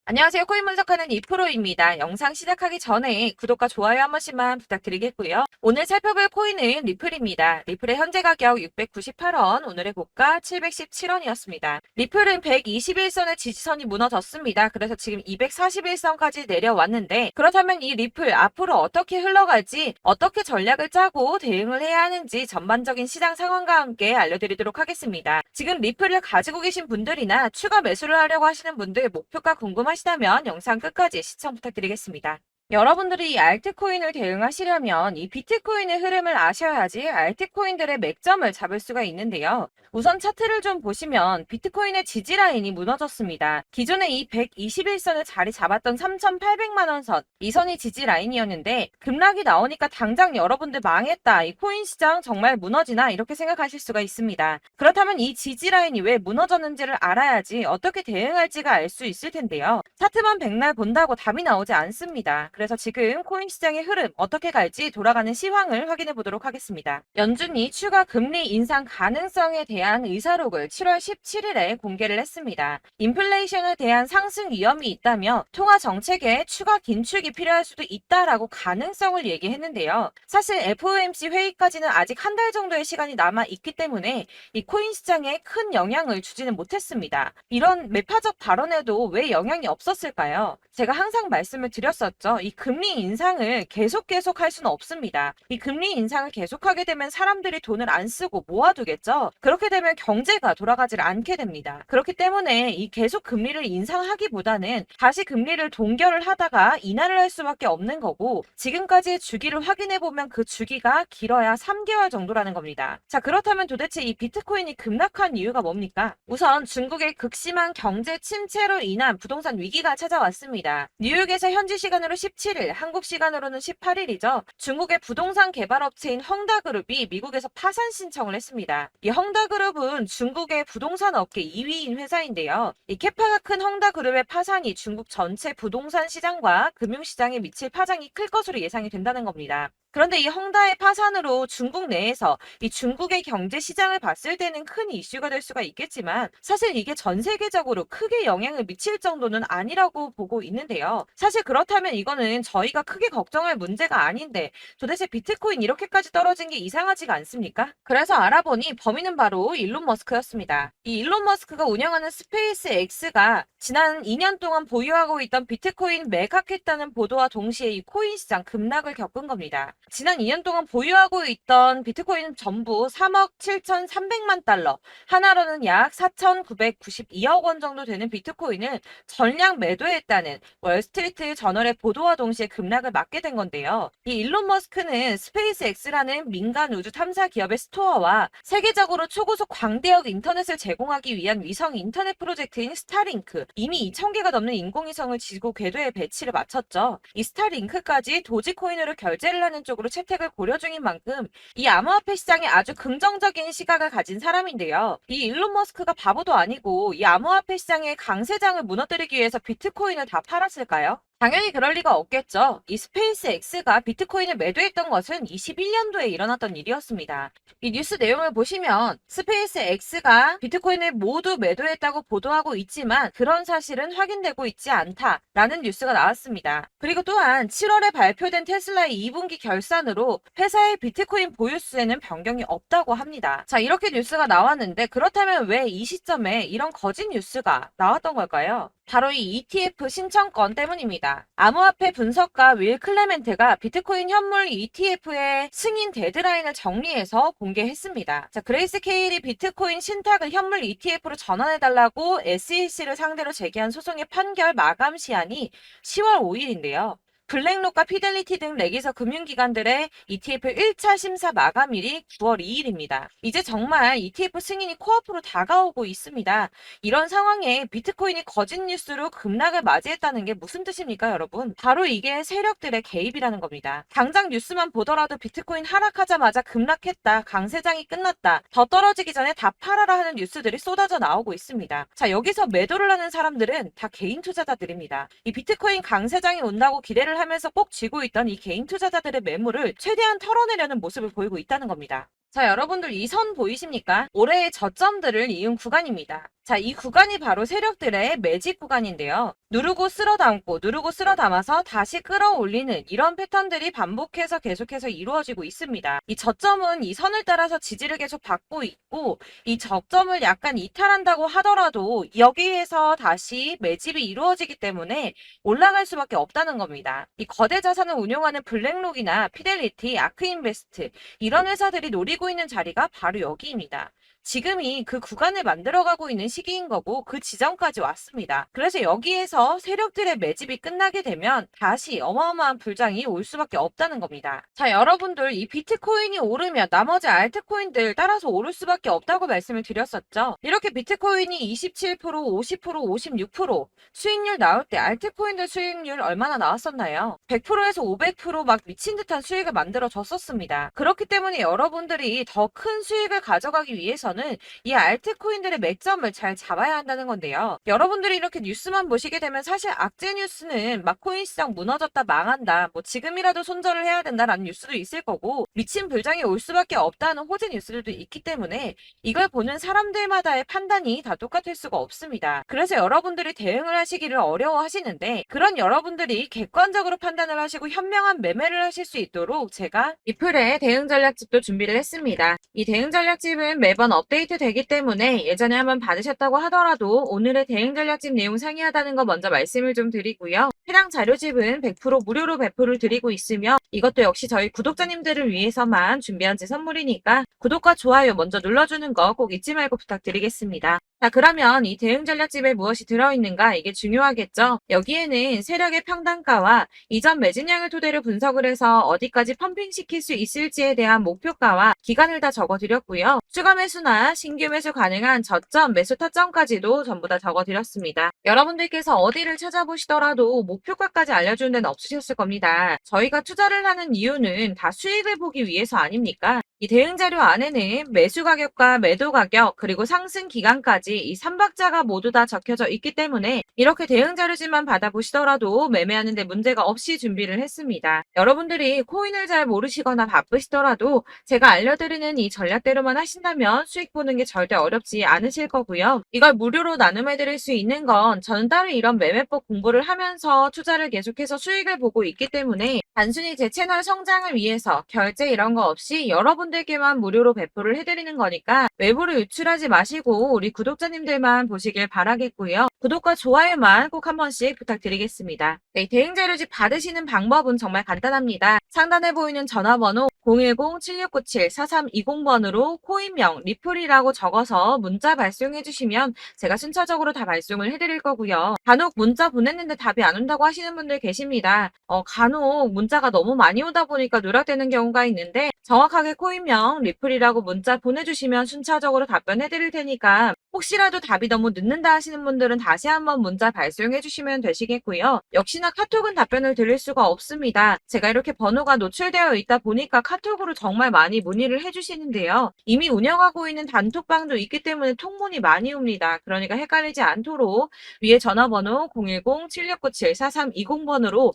안녕하세요. 코인 분석하는 이프로입니다. 영상 시작하기 전에 구독과 좋아요 한 번씩만 부탁드리겠고요. 오늘 살펴볼 코인은 리플입니다. 리플의 현재 가격 698원, 오늘의 고가 717원이었습니다. 리플은 121선의 지지선이 무너졌습니다. 그래서 지금 241선까지 내려왔는데, 그렇다면 이 리플 앞으로 어떻게 흘러갈지, 어떻게 전략을 짜고 대응을 해야 하는지 전반적인 시장 상황과 함께 알려드리도록 하겠습니다. 지금 리플을 가지고 계신 분들이나 추가 매수를 하려고 하시는 분들 목표가 궁금하시다면 영상 끝까지 시청 부탁드리겠습니다. 여러분들이 이 알트코인을 대응하시려면 이 비트코인의 흐름을 아셔야지 알트코인들의 맥점을 잡을 수가 있는데요. 우선 차트를 좀 보시면 비트코인의 지지 라인이 무너졌습니다. 기존에 이 121선을 자리 잡았던 3,800만 원 선, 이 선이 지지 라인이었는데 급락이 나오니까 당장 여러분들 망했다, 이 코인 시장 정말 무너지나 이렇게 생각하실 수가 있습니다. 그렇다면 이 지지 라인이 왜 무너졌는지를 알아야지 어떻게 대응할지가 알 수 있을 텐데요. 차트만 백날 본다고 답이 나오지 않습니다. 그래서 지금 코인 시장의 흐름 어떻게 갈지 돌아가는 시황을 확인해 보도록 하겠습니다. 연준이 추가 금리 인상 가능성에 대한 의사록을 7월 17일에 공개를 했습니다. 인플레이션에 대한 상승 위험이 있다며 통화 정책에 추가 긴축이 필요할 수도 있다라고 가능성을 얘기했는데요. 사실 FOMC 회의까지는 아직 한 달 정도의 시간이 남아 있기 때문에 이 코인 시장에 큰 영향을 주지는 못했습니다. 이런 매파적 발언에도 왜 영향이 없었을까요? 제가 항상 말씀을 드렸었죠. 이 금리 인상을 계속 할 수는 없습니다. 이 금리 인상을 계속하게 되면 사람들이 돈을 안 쓰고 모아두겠죠. 그렇게 되면 경제가 돌아가질 않게 됩니다. 그렇기 때문에 이 계속 금리를 인상하기보다는 다시 금리를 동결을 하다가 인하를 할 수밖에 없는 거고, 지금까지의 주기를 확인해 보면 그 주기가 길어야 3개월 정도라는 겁니다. 자, 그렇다면 도대체 이 비트코인이 급락한 이유가 뭡니까? 우선 중국의 극심한 경제 침체로 인한 부동산 위기가 찾아왔습니다. 뉴욕에서 현지 시간으로 17일, 한국 시간으로는 18일이죠. 중국의 부동산 개발업체인 헝다그룹이 미국에서 파산 신청을 했습니다. 이 헝다그룹은 중국의 부동산 업계 2위인 회사인데요. 이 캐파가 큰 헝다그룹의 파산이 중국 전체 부동산 시장과 금융시장에 미칠 파장이 클 것으로 예상이 된다는 겁니다. 그런데 이 헝다의 파산으로 중국 내에서 이 중국의 경제 시장을 봤을 때는 큰 이슈가 될 수가 있겠지만, 사실 이게 전 세계적으로 크게 영향을 미칠 정도는 아니라고 보고 있는데요. 사실 그렇다면 이거는 저희가 크게 걱정할 문제가 아닌데 도대체 비트코인 이렇게까지 떨어진 게 이상하지가 않습니까? 그래서 알아보니 범인은 바로 일론 머스크였습니다. 이 일론 머스크가 운영하는 스페이스 X가 지난 2년 동안 보유하고 있던 비트코인 매각했다는 보도와 동시에 이 코인 시장 급락을 겪은 겁니다. 지난 2년 동안 보유하고 있던 비트코인 전부 3억 7,300만 달러, 하나로는 약 4,992억 원 정도 되는 비트코인을 전량 매도했다는 월스트리트 저널의 보도와 동시에 급락을 맞게 된 건데요. 이 일론 머스크는 스페이스 X라는 민간 우주 탐사 기업의 스토어와 세계적으로 초고속 광대역 인터넷을 제공하기 위한 위성 인터넷 프로젝트인 스타링크, 이미 2,000개가 넘는 인공위성을 지구 궤도에 배치를 마쳤죠. 이 스타링크까지 도지코인으로 결제를 하는 쪽으로 채택을 고려 중인 만큼 이 암호화폐 시장에 아주 긍정적인 시각을 가진 사람인데요. 이 일론 머스크가 바보도 아니고 이 암호화폐 시장의 강세장을 무너뜨리기 위해서 비트코인을 다 팔았을까요? 당연히 그럴 리가 없겠죠. 이 스페이스 X가 비트코인을 매도했던 것은 21년도에 일어났던 일이었습니다. 이 뉴스 내용을 보시면 스페이스 X가 비트코인을 모두 매도했다고 보도하고 있지만 그런 사실은 확인되고 있지 않다라는 뉴스가 나왔습니다. 그리고 또한 7월에 발표된 테슬라의 2분기 결산으로 회사의 비트코인 보유수에는 변경이 없다고 합니다. 자, 이렇게 뉴스가 나왔는데 그렇다면 왜 이 시점에 이런 거짓 뉴스가 나왔던 걸까요? 바로 이 ETF 신청권 때문입니다. 암호화폐 분석가 윌 클레멘트가 비트코인 현물 ETF의 승인 데드라인을 정리해서 공개했습니다. 자, 그레이스 케일이 비트코인 신탁을 현물 ETF로 전환해달라고 SEC를 상대로 제기한 소송의 판결 마감 시한이 10월 5일인데요. 블랙록과 피델리티 등 레기서 금융기관들의 ETF 1차 심사 마감일이 9월 2일입니다. 이제 정말 ETF 승인이 코앞으로 다가오고 있습니다. 이런 상황에 비트코인이 거짓 뉴스로 급락을 맞이했다는 게 무슨 뜻입니까, 여러분? 바로 이게 세력들의 개입이라는 겁니다. 당장 뉴스만 보더라도 비트코인 하락하자마자 급락했다, 강세장이 끝났다, 더 떨어지기 전에 다 팔아라 하는 뉴스들이 쏟아져 나오고 있습니다. 자, 여기서 매도를 하는 사람들은 다 개인 투자자들입니다. 이 비트코인 강세장이 온다고 기대를 하면서 꼭 쥐고 있던 이 개인 투자자들의 매물을 최대한 털어내려는 모습을 보이고 있다는 겁니다. 자, 여러분들 이 선 보이십니까? 올해의 저점들을 이은 구간입니다. 자, 이 구간이 바로 세력들의 매집 구간인데요. 누르고 쓸어 담고 누르고 쓸어 담아서 다시 끌어올리는 이런 패턴들이 반복해서 계속해서 이루어지고 있습니다. 이 저점은 이 선을 따라서 지지를 계속 받고 있고 이 저점을 약간 이탈한다고 하더라도 여기에서 다시 매집이 이루어지기 때문에 올라갈 수밖에 없다는 겁니다. 이 거대 자산을 운용하는 블랙록이나 피델리티, 아크인베스트 이런 회사들이 노리고 있는 자리가 바로 여기입니다. 지금이 그 구간을 만들어가고 있는 시기인 거고 그 지점까지 왔습니다. 그래서 여기에서 세력들의 매집이 끝나게 되면 다시 어마어마한 불장이 올 수밖에 없다는 겁니다. 자, 여러분들 이 비트코인이 오르면 나머지 알트코인들 따라서 오를 수밖에 없다고 말씀을 드렸었죠. 이렇게 비트코인이 27%, 50%, 56% 수익률 나올 때 알트코인들 수익률 얼마나 나왔었나요? 100%에서 500%막 미친 듯한 수익을 만들어 줬었습니다. 그렇기 때문에 여러분들이 더 큰 수익을 가져가기 위해서는 이 알트코인들의 맥점을 잘 잡아야 한다는 건데요. 여러분들이 이렇게 뉴스만 보시게 되면 사실 악재 뉴스는 막 코인 시장 무너졌다 망한다 뭐 지금이라도 손절을 해야 된다라는 뉴스도 있을 거고 미친 불장이 올 수밖에 없다는 호재 뉴스들도 있기 때문에 이걸 보는 사람들마다의 판단이 다 똑같을 수가 없습니다. 그래서 여러분들이 대응을 하시기를 어려워하시는데 그런 여러분들이 객관적으로 판단을 하시고 현명한 매매를 하실 수 있도록 제가 리플의 대응 전략집도 준비를 했습니다. 이 대응 전략집은 매번 업데이트 되기 때문에 예전에 한번 받으셨다고 하더라도 오늘의 대응 전략집 내용 상이하다는 거 먼저 말씀을 좀 드리고요. 해당 자료집은 100% 무료로 배포를 드리고 있으며 이것도 역시 저희 구독자님들을 위해서만 준비한 제 선물이니까 구독과 좋아요 먼저 눌러주는 거 꼭 잊지 말고 부탁드리겠습니다. 자, 그러면 이 대응 전략집에 무엇이 들어있는가 이게 중요하겠죠. 여기에는 세력의 평단가와 이전 매진량을 토대로 분석을 해서 어디까지 펌핑시킬 수 있을지에 대한 목표가와 기간을 다 적어드렸고요. 추가 매수나 신규 매수 가능한 저점, 매수 타점까지도 전부 다 적어드렸습니다. 여러분들께서 어디를 찾아보시더라도 목표가까지 알려주는 데는 없으셨을 겁니다. 저희가 투자를 하는 이유는 다 수익을 보기 위해서 아닙니까? 이 대응 자료 안에는 매수 가격과 매도 가격 그리고 상승 기간까지 이 3박자가 모두 다 적혀져 있기 때문에 이렇게 대응 자료집만 받아보시더라도 매매하는 데 문제가 없이 준비를 했습니다. 여러분들이 코인을 잘 모르시거나 바쁘시더라도 제가 알려드리는 이 전략대로만 하신다면 수익 보는 게 절대 어렵지 않으실 거고요. 이걸 무료로 나눔해드릴 수 있는 건 저는 따로 이런 매매법 공부를 하면서 투자를 계속해서 수익을 보고 있기 때문에 단순히 제 채널 성장을 위해서 결제 이런 거 없이 여러분들께만 무료로 배포를 해드리는 거니까 외부로 유출하지 마시고 우리 구독자님들만 보시길 바라겠고요. 구독과 좋아요만 꼭 한 번씩 부탁드리겠습니다. 네, 대응 자료집 받으시는 방법은 정말 간단합니다. 상단에 보이는 전화번호 010-7697-4320번으로 코인명 리플이라고 적어서 문자 발송해 주시면 제가 순차적으로 다 발송을 해드릴 거고요. 간혹 문자 보냈는데 답이 안 온다고 하시는 분들 계십니다. 간혹 문자가 너무 많이 오다 보니까 누락되는 경우가 있는데 정확하게 코인명 리플이라고 문자 보내주시면 순차적으로 답변해 드릴 테니까 혹시라도 답이 너무 늦는다 하시는 분들은 다시 한번 문자 발송해 주시면 되시겠고요. 역시나 카톡은 답변을 드릴 수가 없습니다. 제가 이렇게 번호가 노출되어 있다 보니까 카톡으로 정말 많이 문의를 해주시는데요. 이미 운영하고 있는 단톡방도 있기 때문에 통문이 많이 옵니다. 그러니까 헷갈리지 않도록 위에 전화번호 010-7697-4320번으로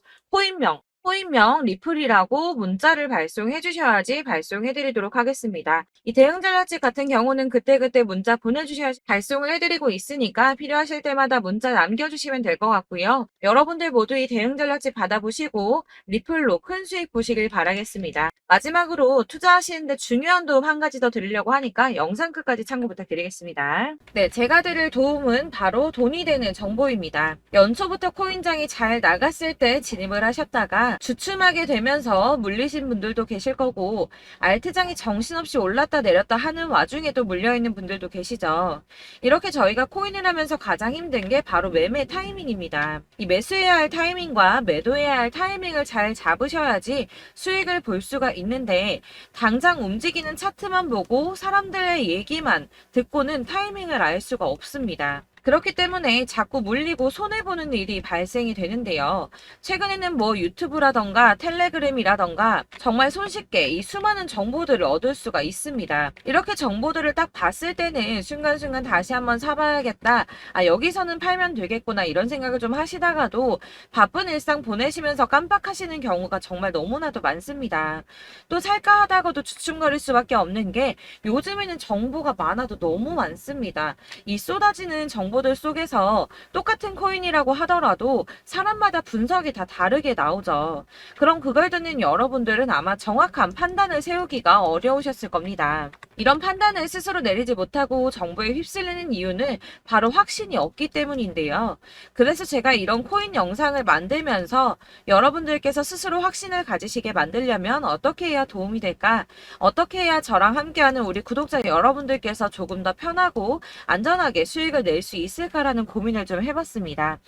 코인명 리플이라고 문자를 발송해 주셔야지 발송해 드리도록 하겠습니다. 이 대응 전략집 같은 경우는 그때그때 문자 보내주셔야 발송을 해드리고 있으니까 필요하실 때마다 문자 남겨주시면 될 것 같고요. 여러분들 모두 이 대응 전략집 받아보시고 리플로 큰 수익 보시길 바라겠습니다. 마지막으로 투자하시는데 중요한 도움 한 가지 더 드리려고 하니까 영상 끝까지 참고 부탁드리겠습니다. 네, 제가 드릴 도움은 바로 돈이 되는 정보입니다. 연초부터 코인장이 잘 나갔을 때 진입을 하셨다가 주춤하게 되면서 물리신 분들도 계실 거고 알트장이 정신없이 올랐다 내렸다 하는 와중에도 물려있는 분들도 계시죠. 이렇게 저희가 코인을 하면서 가장 힘든 게 바로 매매 타이밍입니다. 이 매수해야 할 타이밍과 매도해야 할 타이밍을 잘 잡으셔야지 수익을 볼 수가 있는데 당장 움직이는 차트만 보고 사람들의 얘기만 듣고는 타이밍을 알 수가 없습니다. 그렇기 때문에 자꾸 물리고 손해보는 일이 발생이 되는데요. 최근에는 뭐 유튜브라던가 텔레그램이라던가 정말 손쉽게 이 수많은 정보들을 얻을 수가 있습니다. 이렇게 정보들을 딱 봤을 때는 순간순간 다시 한번 사봐야겠다. 아, 여기서는 팔면 되겠구나. 이런 생각을 좀 하시다가도 바쁜 일상 보내시면서 깜빡하시는 경우가 정말 너무나도 많습니다. 또 살까 하다가도 주춤거릴 수밖에 없는 게 요즘에는 정보가 많아도 너무 많습니다. 이 쏟아지는 정보들 속에서 똑같은 코인이라고 하더라도 사람마다 분석이 다 다르게 나오죠. 그럼 그걸 듣는 여러분들은 아마 정확한 판단을 세우기가 어려우셨을 겁니다. 이런 판단을 스스로 내리지 못하고 정보에 휩쓸리는 이유는 바로 확신이 없기 때문인데요. 그래서 제가 이런 코인 영상을 만들면서 여러분들께서 스스로 확신을 가지시게 만들려면 어떻게 해야 도움이 될까? 어떻게 해야 저랑 함께하는 우리 구독자 여러분들께서 조금 더 편하고 안전하게 수익을 낼 수 있을까라는 고민을 좀 해봤습니다.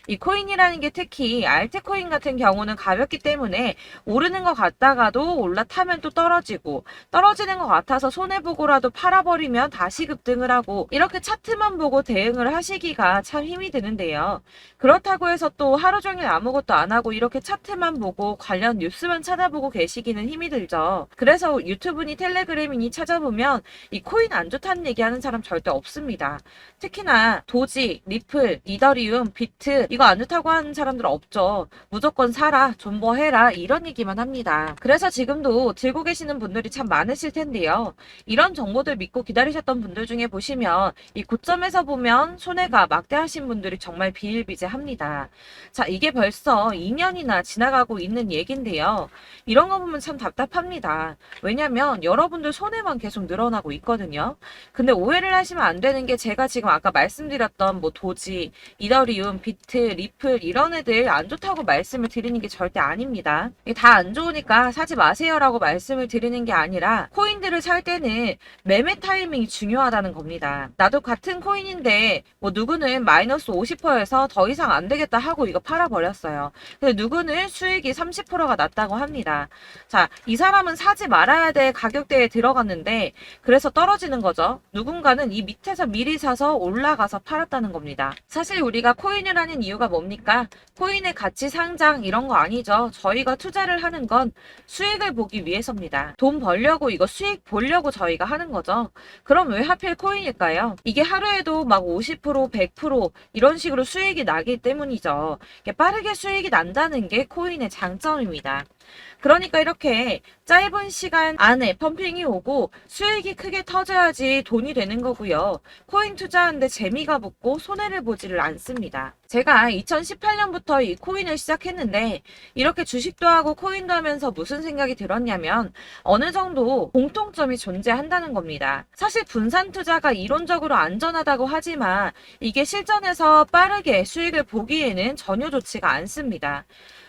이 코인이라는 게 특히 알트코인 같은 경우는 가볍기 때문에 오르는 것 같다가도 올라타면 또 떨어지고 떨어지는 것 같아서 손해보고라도 팔아버리면 다시 급등을 하고 이렇게 차트만 보고 대응을 하시기가 참 힘이 드는데요. 그렇다고 해서 또 하루 종일 아무것도 안 하고 이렇게 차트만 보고 관련 뉴스만 찾아보고 계시기는 힘이 들죠. 그래서 유튜브니 텔레그램이니 찾아보면 이 코인 안 좋다는 얘기하는 사람 절대 없습니다. 특히나 도지, 리플, 이더리움, 비트 이거 안 좋다고 하는 사람들 없죠. 무조건 사라, 존버해라 이런 얘기만 합니다. 그래서 지금도 들고 계시는 분들이 참 많으실 텐데요. 이런 정보들 믿고 기다리셨던 분들 중에 보시면 이 고점에서 보면 손해가 막대하신 분들이 정말 비일비재합니다. 자, 이게 벌써 2년이나 지나가고 있는 얘긴데요. 이런 거 보면 참 답답합니다. 왜냐면 여러분들 손해만 계속 늘어나고 있거든요. 근데 오해를 하시면 안 되는 게 제가 지금 아까 말씀드렸던 뭐 도지, 이더리움, 비트, 리플 이런 애들 안 좋다고 말씀을 드리는 게 절대 아닙니다. 다 안 좋으니까 사지 마세요라고 말씀을 드리는 게 아니라 코인들을 살 때는 매매 타이밍이 중요하다는 겁니다. 나도 같은 코인인데 뭐 누구는 마이너스 50%에서 더 이상 안 되겠다 하고 이거 팔아버렸어요. 근데 누구는 수익이 30%가 났다고 합니다. 자, 이 사람은 사지 말아야 될 가격대에 들어갔는데 그래서 떨어지는 거죠. 누군가는 이 밑에서 미리 사서 올라가서 팔았다는 겁니다. 사실 우리가 코인을 하는 이유가 뭡니까? 코인의 가치 상장 이런 거 아니죠. 저희가 투자를 하는 건 수익을 보기 위해서입니다. 돈 벌려고 이거 수익 보려고 저희가 하는 거죠. 그럼 왜 하필 코인일까요? 이게 하루에도 막 50%, 100% 이런 식으로 수익이 나기 때문이죠. 빠르게 수익이 난다는 게 코인의 장점입니다. 그러니까 이렇게 짧은 시간 안에 펌핑이 오고 수익이 크게 터져야지 돈이 되는 거고요. 코인 투자하는데 재미가 붙고 손해를 보지를 않습니다. 제가 2018년부터 이 코인을 시작했는데 이렇게 주식도 하고 코인도 하면서 무슨 생각이 들었냐면 어느 정도 공통점이 존재한다는 겁니다. 사실 분산 투자가 이론적으로 안전하다고 하지만 이게 실전에서 빠르게 수익을 보기에는 전혀 좋지가 않습니다.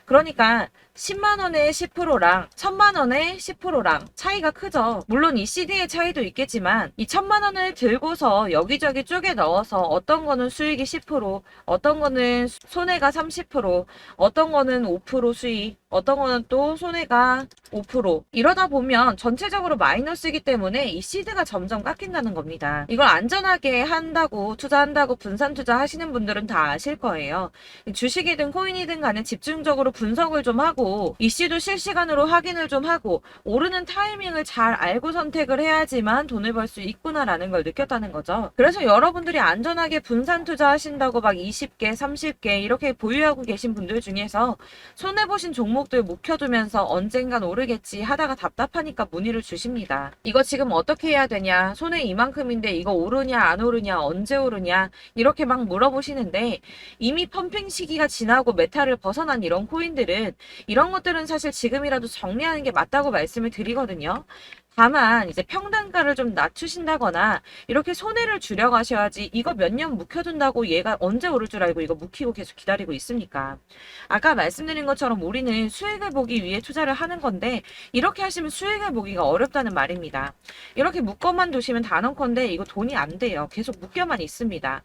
그러니까 10만 원의 10%랑 1000만 원의 10%랑 차이가 크죠. 물론 이 CD의 차이도 있겠지만 이 1000만 원을 들고서 여기저기 쪼개 넣어서 어떤 거는 수익이 10%, 어떤 거는 손해가 30%, 어떤 거는 5% 수익, 어떤 거는 또 손해가 5% 이러다 보면 전체적으로 마이너스이기 때문에 이 시드가 점점 깎인다는 겁니다. 이걸 안전하게 한다고 투자한다고 분산 투자하시는 분들은 다 아실 거예요. 주식이든 코인이든 간에 집중적으로 분석을 좀 하고 이슈도 실시간으로 확인을 좀 하고 오르는 타이밍을 잘 알고 선택을 해야지만 돈을 벌 수 있구나라는 걸 느꼈다는 거죠. 그래서 여러분들이 안전하게 분산 투자하신다고 막 20개, 30개 이렇게 보유하고 계신 분들 중에서 손해보신 종목들 묵혀두면서 언젠간 오르겠지 하다가 답답하니까 문의를 주십니다. 이거 지금 어떻게 해야 되냐? 손해 이만큼인데 이거 오르냐 안 오르냐 언제 오르냐 이렇게 막 물어보시는데 이미 펌핑 시기가 지나고 메타를 벗어난 이런 코인들은 이런 것들은 사실 지금이라도 정리하는 게 맞다고 말씀을 드리거든요. 다만 이제 평단가를 좀 낮추신다거나 이렇게 손해를 줄여가셔야지 이거 몇 년 묵혀둔다고 얘가 언제 오를 줄 알고 이거 묵히고 계속 기다리고 있습니까? 아까 말씀드린 것처럼 우리는 수익을 보기 위해 투자를 하는 건데 이렇게 하시면 수익을 보기가 어렵다는 말입니다. 이렇게 묶어만 두시면 단언컨대 이거 돈이 안 돼요. 계속 묶여만 있습니다.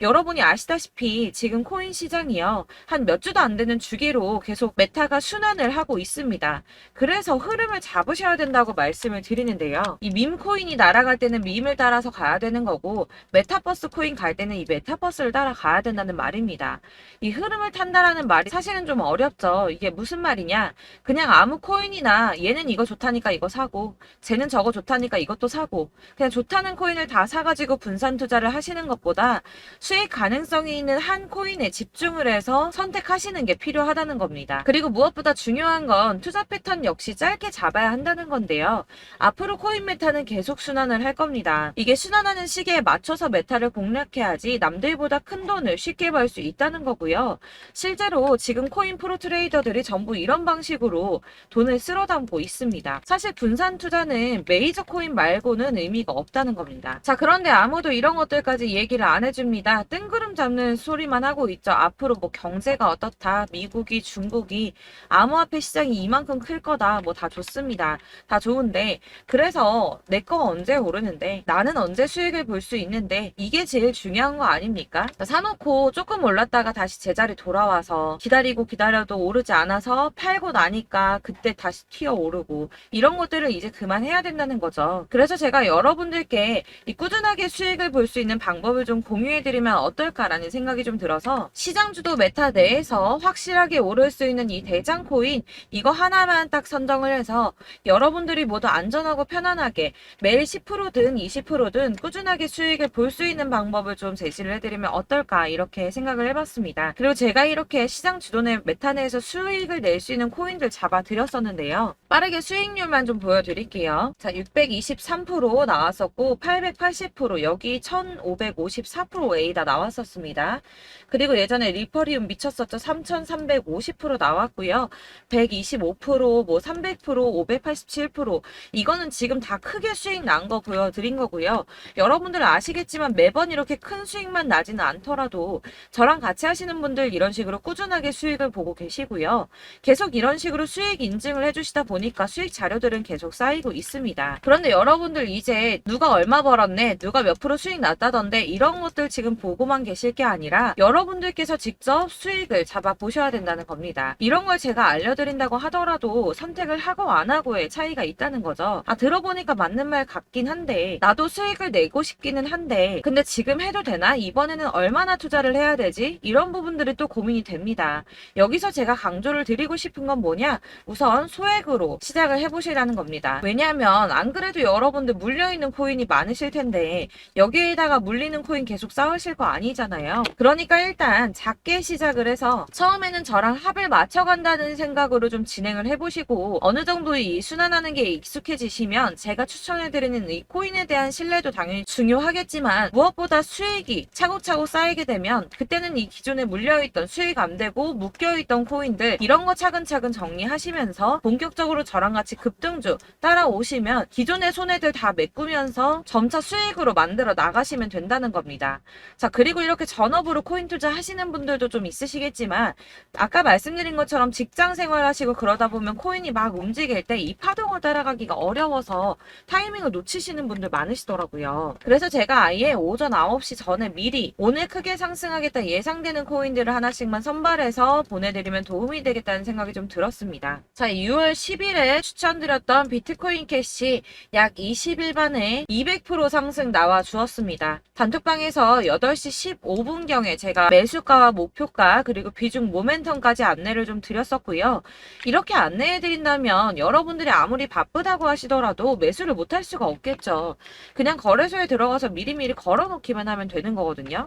여러분이 아시다시피 지금 코인 시장이요. 한 몇 주도 안 되는 주기로 계속 메타가 순환을 하고 있습니다. 그래서 흐름을 잡으셔야 된다고 말씀을 드리는데요. 이 밈 코인이 날아갈 때는 밈을 따라서 가야 되는 거고 메타버스 코인 갈 때는 이 메타버스를 따라가야 된다는 말입니다. 이 흐름을 탄다라는 말이 사실은 좀 어렵죠. 이게 무슨 말이냐? 그냥 아무 코인이나 얘는 이거 좋다니까 이거 사고 쟤는 저거 좋다니까 이것도 사고 그냥 좋다는 코인을 다 사가지고 분산 투자를 하시는 것보다 수익 가능성이 있는 한 코인에 집중을 해서 선택하시는 게 필요하다는 겁니다. 그리고 무엇보다 중요한 건 투자 패턴 역시 짧게 잡아야 한다는 건데요. 앞으로 코인 메타는 계속 순환을 할 겁니다. 이게 순환하는 시기에 맞춰서 메타를 공략해야지 남들보다 큰 돈을 쉽게 벌 수 있다는 거고요. 실제로 지금 코인 프로 트레이더들이 전부 이런 방식으로 돈을 쓸어 담고 있습니다. 사실 분산 투자는 메이저 코인 말고는 의미가 없다는 겁니다. 자, 그런데 아무도 이런 것들까지 얘기를 안 해줍니다. 뜬구름 잡는 소리만 하고 있죠. 앞으로 뭐 경제가 어떻다, 미국이, 중국이, 암호화폐 시장이 이만큼 클 거다, 뭐 다 좋습니다. 다 좋은데, 그래서 내 거 언제 오르는데, 나는 언제 수익을 볼 수 있는데, 이게 제일 중요한 거 아닙니까? 사놓고 조금 올랐다가 다시 제자리 돌아와서 기다리고 기다려도 오르지 않아서 팔고 나니까 그때 다시 튀어 오르고, 이런 것들을 이제 그만해야 된다는 거죠. 그래서 제가 여러분들께 이 꾸준하게 수익을 볼 수 있는 방법을 좀 공유해드리면 어떨까라는 생각이 좀 들어서 시장 주도 메타 내에서 확실하게 오를 수 있는 이 대장 코인 이거 하나만 딱 선정을 해서 여러분들이 모두 안전하고 편안하게 매일 10%든 20%든 꾸준하게 수익을 볼 수 있는 방법을 좀 제시를 해드리면 어떨까 이렇게 생각을 해봤습니다. 그리고 제가 이렇게 시장 주도내 메타 내에서 수익을 낼 수 있는 코인들 잡아드렸었는데요. 빠르게 수익률만 좀 보여드릴게요. 자, 623% 나왔었고 880% 여기 1554%A다 나왔었습니다. 그리고 예전에 리퍼리움 미쳤었죠. 3350% 나왔고요. 125%, 뭐 300%, 587% 이거는 지금 다 크게 수익 난 거 보여드린 거고요. 여러분들은 아시겠지만 매번 이렇게 큰 수익만 나지는 않더라도 저랑 같이 하시는 분들 이런 식으로 꾸준하게 수익을 보고 계시고요. 계속 이런 식으로 수익 인증을 해주시다 보니까 수익 자료들은 계속 쌓이고 있습니다. 그런데 여러분들 이제 누가 얼마 벌었네, 누가 몇 프로 수익 났다던데 이런 것들 지금 보고만 계실 게 아니라 여러분들께서 직접 수익을 잡아 보셔야 된다는 겁니다. 이런 걸 제가 알려드린다고 하더라도 선택을 하고 안 하고의 차이가 있다는 거죠. 아, 들어보니까 맞는 말 같긴 한데 나도 수익을 내고 싶기는 한데 근데 지금 해도 되나? 이번에는 얼마나 투자를 해야 되지? 이런 부분들이 또 고민이 됩니다. 여기서 제가 강조를 드리고 싶은 건 뭐냐? 우선 소액으로 시작을 해보시라는 겁니다. 왜냐하면 안 그래도 여러분들 물려있는 코인이 많으실 텐데 여기에다가 물리는 코인 계속 쌓으실 거 아니잖아요. 그러니까 일단 작게 시작을 해서 처음에는 저랑 합을 맞춰간다는 생각으로 좀 진행을 해보시고 어느 정도 이 순환하는 게 익숙해지시면 제가 추천해드리는 이 코인에 대한 신뢰도 당연히 중요하겠지만 무엇보다 수익이 차곡차곡 쌓이게 되면 그때는 이 기존에 물려있던 수익 안 되고 묶여있던 코인들 이런 거 차근차근 정리하시면서 본격적으로 저랑 같이 급등주 따라오시면 기존의 손해들 다 메꾸면서 점차 수익으로 만들어 나가시면 된다는 겁니다. 자, 그리고 이렇게 전업으로 코인 투자 하시는 분들도 좀 있으시겠지만 아까 말씀드린 것처럼 직장 생활하시고 그러다 보면 코인이 막 움직일 때 이 파동을 따라가기가 어려워서 타이밍을 놓치시는 분들 많으시더라고요. 그래서 제가 아예 오전 9시 전에 미리 오늘 크게 상승하겠다 예상되는 코인들을 하나씩만 선발해서 보내드리면 도움이 되겠다는 생각이 좀 들었습니다. 자, 6월 10일에 추천드렸던 비트코인 캐시 약 20일 만에 200% 상승 나와 주었습니다. 단톡방에서 8시 15분경에 제가 매수가와 목표가 그리고 비중 모멘텀까지 안내를 좀 드렸었고요. 이렇게 안내해드린다면 여러분들이 아무리 바쁘다고 하시더라도 매수를 못할 수가 없겠죠. 그냥 거래소에 들어가서 미리미리 걸어놓기만 하면 되는 거거든요.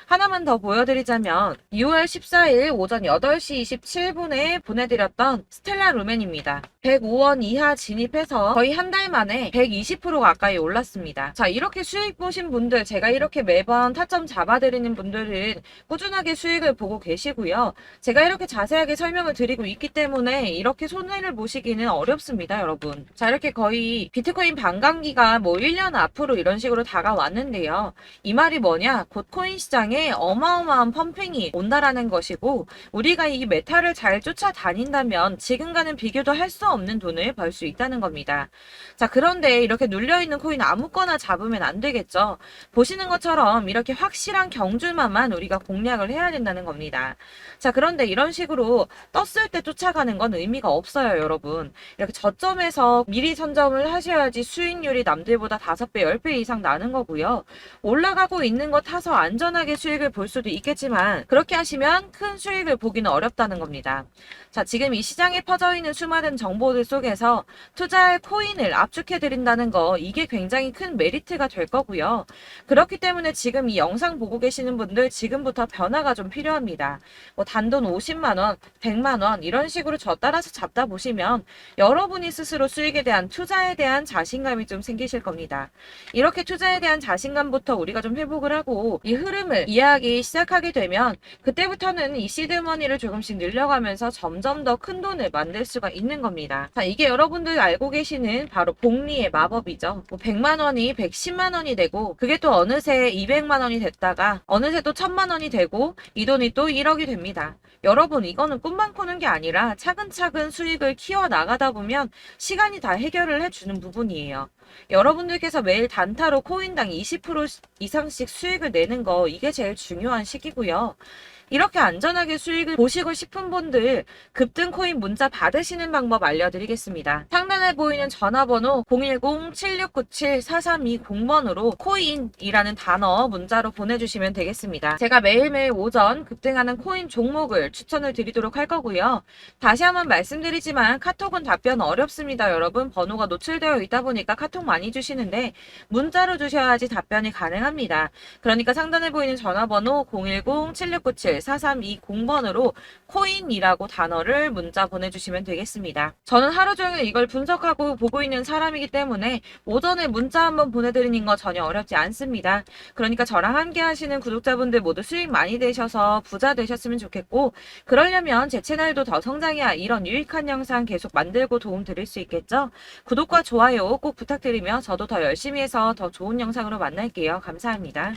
하나만 더 보여드리자면 6월 14일 오전 8시 27분에 보내드렸던 스텔라 루멘입니다. 105원 이하 진입해서 거의 한 달 만에 120% 가까이 올랐습니다. 자, 이렇게 수익 보신 분들, 제가 이렇게 매번 타점 잡아드리는 분들은 꾸준하게 수익을 보고 계시고요. 제가 이렇게 자세하게 설명을 드리고 있기 때문에 이렇게 손해를 보시기는 어렵습니다, 여러분. 자, 이렇게 거의 비트코인 반감기가 뭐 1년 앞으로 이런 식으로 다가왔는데요. 이 말이 뭐냐? 곧 코인 시장에 어마어마한 펌핑이 온다라는 것이고 우리가 이 메타를 잘 쫓아다닌다면 지금과는 비교도 할 수 없는 돈을 벌 수 있다는 겁니다. 자, 그런데 이렇게 눌려있는 코인 아무거나 잡으면 안 되겠죠. 보시는 것처럼 이렇게 확실히 확실한 경주만만 우리가 공략을 해야 된다는 겁니다. 자, 그런데 이런 식으로 떴을 때 쫓아가는 건 의미가 없어요, 여러분. 이렇게 저점에서 미리 선점을 하셔야지 수익률이 남들보다 5배, 10배 이상 나는 거고요. 올라가고 있는 거 타서 안전하게 수익을 볼 수도 있겠지만 그렇게 하시면 큰 수익을 보기는 어렵다는 겁니다. 자, 지금 이 시장에 퍼져 있는 수많은 정보들 속에서 투자할 코인을 압축해드린다는 거, 이게 굉장히 큰 메리트가 될 거고요. 그렇기 때문에 지금 이 영상 보고 계시는 분들 지금부터 변화가 좀 필요합니다. 뭐 단돈 50만원, 100만원 이런 식으로 저 따라서 잡다 보시면 여러분이 스스로 수익에 대한 투자에 대한 자신감이 좀 생기실 겁니다. 이렇게 투자에 대한 자신감부터 우리가 좀 회복을 하고 이 흐름을 이해하기 시작하게 되면 그때부터는 이 시드머니를 조금씩 늘려가면서 점점 더 큰 돈을 만들 수가 있는 겁니다. 자, 이게 여러분들 알고 계시는 바로 복리의 마법이죠. 뭐 100만 원이 110만 원이 되고 그게 또 어느새 200만 원이 됐다가 어느새 또 1000만 원이 되고 이 돈이 또 1억이 됩니다. 여러분, 이거는 꿈만 꾸는 게 아니라 차근차근 수익을 키워 나가다 보면 시간이 다 해결을 해주는 부분이에요. 여러분들께서 매일 단타로 코인당 20% 이상씩 수익을 내는 거, 이게 제일 중요한 시기고요. 이렇게 안전하게 수익을 보시고 싶은 분들 급등 코인 문자 받으시는 방법 알려드리겠습니다. 상단에 보이는 전화번호 010-7697-4320번으로 코인이라는 단어 문자로 보내주시면 되겠습니다. 제가 매일매일 오전 급등하는 코인 종목을 추천을 드리도록 할 거고요. 다시 한번 말씀드리지만 카톡은 답변 어렵습니다. 여러분, 번호가 노출되어 있다 보니까 카톡 많이 주시는데 문자로 주셔야지 답변이 가능합니다. 그러니까 상단에 보이는 전화번호 010-7697-4320번으로 코인이라고 단어를 문자 보내주시면 되겠습니다. 저는 하루 종일 이걸 분석하고 보고 있는 사람이기 때문에 오전에 문자 한번 보내드리는 거 전혀 어렵지 않습니다. 그러니까 저랑 함께 하시는 구독자분들 모두 수익 많이 되셔서 부자 되셨으면 좋겠고, 그러려면 제 채널도 더 성장해야 이런 유익한 영상 계속 만들고 도움 드릴 수 있겠죠? 구독과 좋아요 꼭 부탁드리며 저도 더 열심히 해서 더 좋은 영상으로 만날게요. 감사합니다.